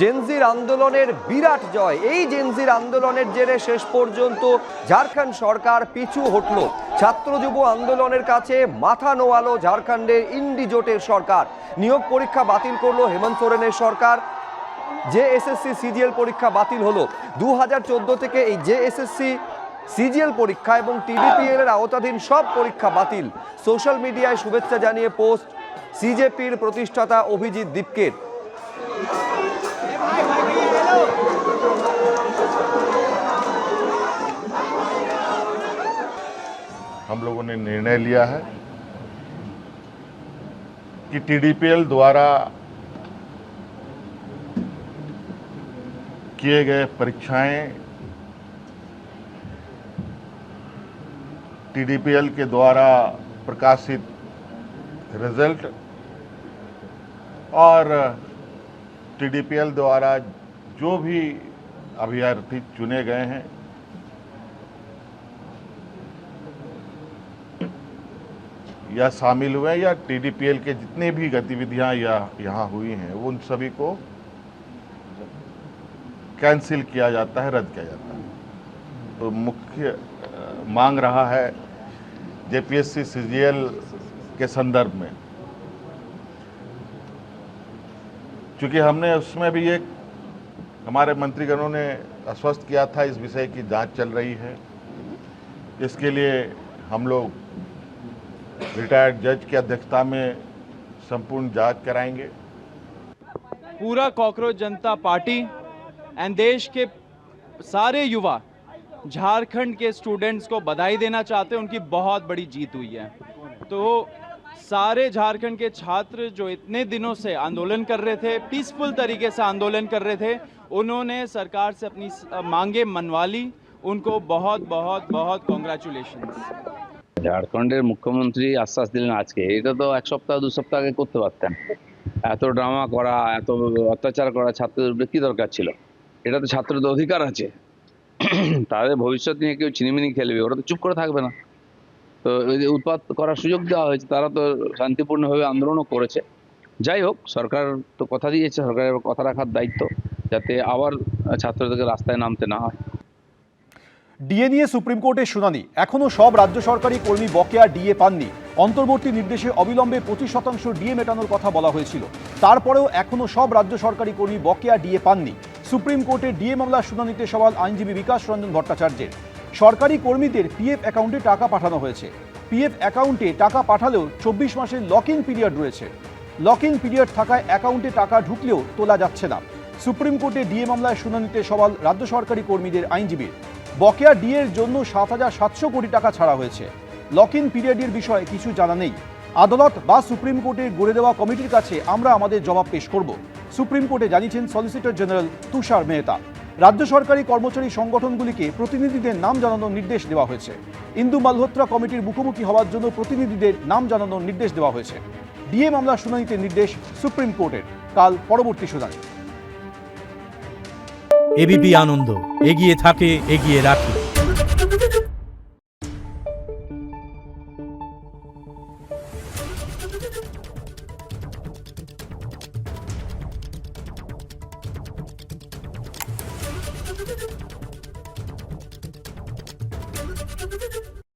জেনজির আন্দোলনের বিরাট জয়। এই জেনজির আন্দোলনের জেরে শেষ পর্যন্ত ঝাড়খণ্ড সরকার পিছু হটল। ছাত্র যুব আন্দোলনের কাছে মাথা নোয়ালো ঝাড়খণ্ডের ইন্ডি জোটের সরকার। নিয়োগ পরীক্ষা বাতিল করলো হেমন্ত সোরেনের সরকার। যে এসএসসি সিজিএল পরীক্ষা বাতিল হলো। 2014 থেকে এই যে এসএসসি সিজিএল পরীক্ষা এবং টিডিপিএল এর আওতাধীন সব পরীক্ষা বাতিল। সোশ্যাল মিডিয়ায় শুভেচ্ছা জানিয়ে পোস্ট সিজেপির প্রতিষ্ঠাতা অভিজিৎ দীপকের। हम लोगों ने निर्णय लिया है कि टीडीपीएल द्वारा किए गए परीक्षाएं टीडीपीएल के द्वारा प्रकाशित रिजल्ट और टीडीपीएल द्वारा जो भी अभ्यर्थी चुने गए हैं या शामिल हुए या टीडीपीएल के जितने भी गतिविधियां यहाँ हुई हैं उन सभी को कैंसिल किया जाता है, रद्द किया जाता है। तो मुख्य मांग रहा है जेपीएससी सीजीएल के संदर्भ में, क्योंकि हमने उसमें भी एक हमारे मंत्रीगणों ने आश्वस्त किया था इस विषय की जांच चल रही है। इसके लिए हम लोग रिटायर्ड जज की अध्यक्षता में संपूर्ण जांच कराएंगे। पूरा कॉकरोच जनता पार्टी एंड देश के सारे युवा झारखंड के स्टूडेंट्स को बधाई देना चाहते हैं। उनकी बहुत बड़ी जीत हुई है। तो सारे झारखंड के छात्र जो इतने दिनों से आंदोलन कर रहे थे, पीसफुल तरीके से आंदोलन कर रहे थे, उन्होंने सरकार से अपनी मांगे मनवा ली। उनको बहुत बहुत बहुत कॉन्ग्रेचुलेशंस। ঝাড়খণ্ডের মুখ্যমন্ত্রী আশ্বাস দিলেন আজকে, এটা তো এক সপ্তাহ দু সপ্তাহ আগে করতে পারতেন। এত ড্রামা করা, এত অত্যাচার করা ছাত্রদের উপরে কি দরকার ছিল? এটা তো ছাত্রদের অধিকার আছে, তাদের ভবিষ্যৎ নিয়ে কেউ চিনিমিনি খেলবে, ওরা তো চুপ করে থাকবে না। তো ওই যে উৎপাত করার সুযোগ দেওয়া হয়েছে, তারা তো শান্তিপূর্ণভাবে আন্দোলনও করেছে। যাই হোক, সরকার তো কথা দিয়েছে, সরকারের কথা রাখার দায়িত্ব, যাতে আবার ছাত্রদেরকে রাস্তায় নামতে না হয়। ডিএ নিয়ে সুপ্রিম কোর্টের শুনানি। এখনো সব রাজ্য সরকারি কর্মী বকেয়া ডিএ পাননি। অন্তর্বর্তী নির্দেশে অবিলম্বে 25% ডিএ মেটানোর কথা বলা হয়েছিল। তারপরেও এখনো সব রাজ্য সরকারি কর্মী বকেয়া ডিএ পাননি। সুপ্রিম কোর্টে ডিএ মামলার শুনানিতে সওয়াল আইনজীবী বিকাশ রঞ্জন ভট্টাচার্যের। সরকারি কর্মীদের পিএফ অ্যাকাউন্টে টাকা পাঠানো হয়েছে। পিএফ অ্যাকাউন্টে টাকা পাঠালেও 24 মাসের লক ইন পিরিয়ড রয়েছে। লক ইন পিরিয়ড থাকায় অ্যাকাউন্টে টাকা ঢুকলেও তোলা যাচ্ছে না। সুপ্রিম কোর্টে ডিএ মামলায় শুনানিতে সওয়াল রাজ্য সরকারি কর্মীদের আইনজীবীর। বকেয়া ডিএর জন্য 7,700 কোটি টাকা ছাড়া হয়েছে। লক ইন পিরিয়ডের বিষয়ে কিছু জানা নেই। আদালত বা সুপ্রিম কোর্টের গড়ে দেওয়া কমিটির কাছে আমরা আমাদের জবাব পেশ করব, সুপ্রিম কোর্টে জানিয়েছেন সলিসিটর জেনারেল তুষার মেহতা। রাজ্য সরকারি কর্মচারী সংগঠনগুলিকে প্রতিনিধিদের নাম জানানোর নির্দেশ দেওয়া হয়েছে। ইন্দু মালহোত্রা কমিটির মুখোমুখি হওয়ার জন্য প্রতিনিধিদের নাম জানানোর নির্দেশ দেওয়া হয়েছে। ডিএ মামলার শুনানিতে নির্দেশ সুপ্রিম কোর্টের। কাল পরবর্তী শুনানি। এবিপি আনন্দ, এগিয়ে থাকে, এগিয়ে রাখে।